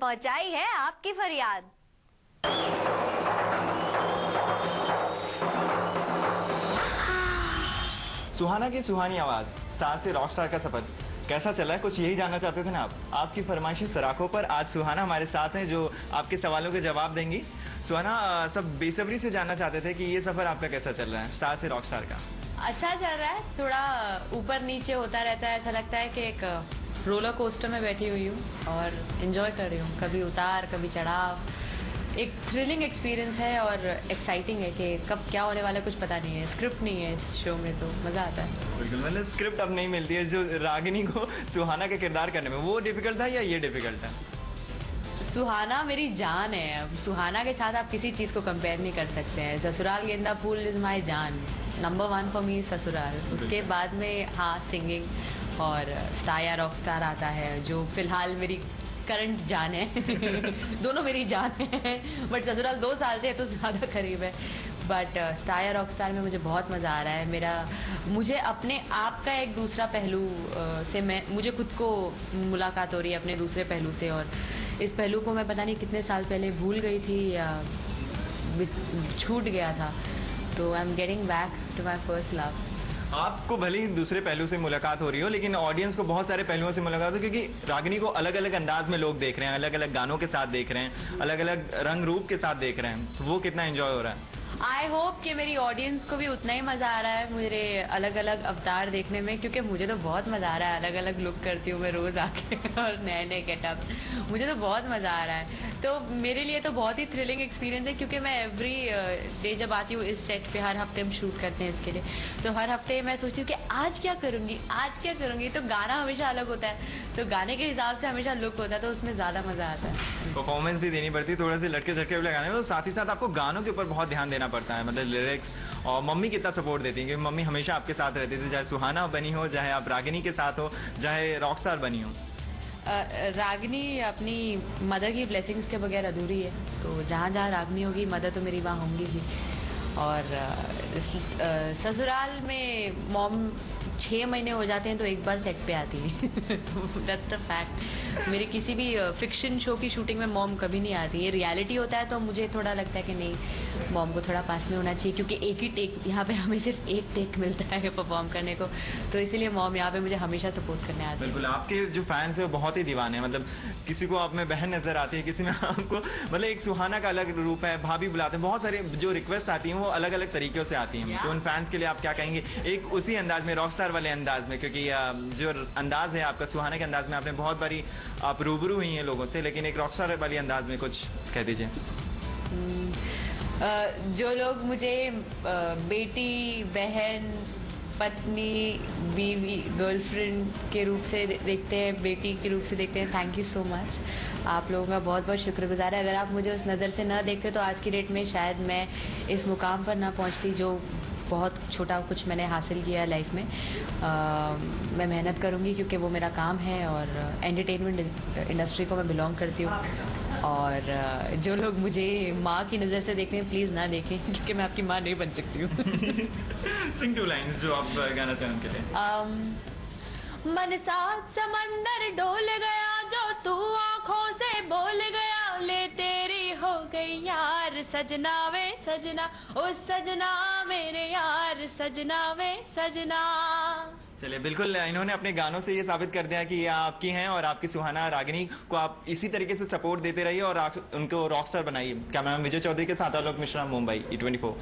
पहुंचाई है आपकी फरियाद। सुहाना की सुहानी आवाज, स्टार से रॉक स्टार का सफर कैसा चला है, कुछ यही जानना चाहते थे ना आप। आपकी फरमाइशी सराखों पर आज सुहाना हमारे साथ हैं जो आपके सवालों के जवाब देंगी। सुहाना, सब बेसब्री से जानना चाहते थे कि ये सफर आपका कैसा चल रहा है स्टार से रॉक स्टार का। अच्छा चल रहा है, थोड़ा ऊपर नीचे होता रहता है। ऐसा लगता है कि एक रोलर कोस्टर में बैठी हुई हूँ और एंजॉय कर रही हूँ, कभी उतार कभी चढ़ाव। एक थ्रिलिंग एक्सपीरियंस है और एक्साइटिंग है कि कब क्या होने वाला है कुछ पता नहीं है। स्क्रिप्ट नहीं है इस शो में, तो मजा आता है। बिल्कुल, मतलब स्क्रिप्ट अब नहीं मिलती है। जो रागिनी को सुहाना का किरदार करने में वो डिफिकल्ट था या ये डिफिकल्ट था? सुहाना मेरी जान है। अब सुहाना के साथ आप किसी चीज को कंपेयर नहीं कर सकते हैं। ससुराल गेंदा फूल इज माई जान, नंबर 1 फॉर मी ससुराल। उसके बाद में हाँ सिंगिंग और स्टार या रॉक स्टार आता है, जो फिलहाल मेरी करंट जान है। दोनों मेरी जान है, बट ससुराल 2 साल से तो ज्यादा करीब है। बट स्टार या रॉक स्टार में मुझे बहुत मजा आ रहा है। मुझे अपने आप का एक दूसरा पहलू से मुझे खुद को मुलाकात हो रही है अपने दूसरे पहलू से, और इस पहलू को मैं पता नहीं कितने साल पहले भूल गई थी या छूट गया था। तो I am getting back to my first love. आपको भले ही दूसरे पहलू से मुलाकात हो रही हो, लेकिन ऑडियंस को बहुत सारे पहलुओं से मुलाकात हो, क्योंकि रागिनी को अलग अलग अंदाज में लोग देख रहे हैं, अलग अलग गानों के साथ देख रहे हैं, अलग अलग रंग रूप के साथ देख रहे हैं। तो वो कितना एंजॉय हो रहा है? आई होप कि मेरी ऑडियंस को भी उतना ही मजा आ रहा है मेरे अलग अलग अवतार देखने में, क्योंकि मुझे तो बहुत मजा आ रहा है। अलग अलग लुक करती हूँ मैं रोज आके और नए नए गेटअप, मुझे तो बहुत मजा आ रहा है। तो मेरे लिए तो बहुत ही थ्रिलिंग एक्सपीरियंस है, क्योंकि मैं एवरी डे जब आती हूँ इस सेट पे, हर हफ्ते हम शूट करते हैं इसके लिए, तो हर हफ्ते मैं सोचती हूँ कि आज क्या करूंगी। तो गाना हमेशा अलग होता है, तो गाने के हिसाब से हमेशा लुक होता है, तो उसमें ज्यादा मजा आता है। परफॉर्मेंस भी देनी पड़ती है, थोड़े से लटके झटके वाले गाने में, तो साथ ही साथ आपको गानों के ऊपर बहुत ध्यान देना पड़ता है, मतलब लिरिक्स। और मम्मी कितना सपोर्ट देती है, क्योंकि मम्मी हमेशा आपके साथ रहती थी, चाहे सुहाना बनी हो, चाहे आप रागिनी के साथ हो, चाहे रॉक स्टार बनी हो। रागिनी अपनी मदर की ब्लेसिंग्स के बगैर अधूरी है, तो जहाँ जहाँ रागिनी होगी मदर तो मेरी वहाँ होंगी ही। और ससुराल में मॉम 6 महीने हो जाते हैं तो एक बार सेट पे आती है। That's the fact. मेरी किसी भी फिक्शन शो की शूटिंग में मॉम कभी नहीं आती है। रियलिटी होता है तो मुझे थोड़ा लगता है कि नहीं, मॉम को थोड़ा पास में होना चाहिए, क्योंकि एक ही टेक यहाँ पे हमें सिर्फ एक टेक मिलता है परफॉर्म करने को, तो इसीलिए मॉम यहाँ पे मुझे हमेशा सपोर्ट करने आती है। बिल्कुल, आपके जो फैंस है वो बहुत ही दीवाने हैं। मतलब किसी को आप में बहन नजर आती है, किसी में आपको मतलब एक सुहाना का अलग रूप है, भाभी बुलाते हैं। बहुत सारे जो रिक्वेस्ट आती हैं वो अलग अलग तरीकों से आती हैं। तो उन फैंस के लिए आप क्या कहेंगे, एक उसी अंदाज में, रॉक स्टार वाले अंदाज में? क्योंकि जो अंदाज है आपका सुहाना के अंदाज में, आपने बहुत बारी आप रूबरू हुई हैं लोगों से, लेकिन एक रॉक स्टार वाली अंदाज में कुछ कह दीजिए। जो लोग मुझे बेटी, बहन, पत्नी, बीवी, गर्लफ्रेंड के रूप से देखते हैं, बेटी के रूप से देखते हैं, थैंक यू सो मच। आप लोगों का बहुत बहुत शुक्रगुजार है। अगर आप मुझे उस नज़र से न देखते तो आज की डेट में शायद मैं इस मुकाम पर ना पहुंचती जो बहुत छोटा कुछ मैंने हासिल किया है लाइफ में। मैं मेहनत करूंगी, क्योंकि वो मेरा काम है, और एंटरटेनमेंट इंडस्ट्री को मैं बिलोंग करती हूँ। और जो लोग मुझे माँ की नज़र से देखते हैं प्लीज़ ना देखें, क्योंकि मैं आपकी माँ नहीं बन सकती हूँ। सिंग 2 लाइन्स जो आप गाना चाहें उनके लिए। मन साथ समंदर डोल गया, जो तू आंखों से बोल गया, ले तेरी हो गई यार सजना वे सजना, ओ सजना मेरे यार सजना वे सजना। चलिए, बिल्कुल इन्होंने अपने गानों से ये साबित कर दिया कि ये आपकी हैं, और आपकी सुहाना रागिनी को आप इसी तरीके से सपोर्ट देते रहिए और उनको रॉक स्टार बनाइए। कैमरामैन विजय चौधरी के साथ आलोक मिश्रा, मुंबई, E24।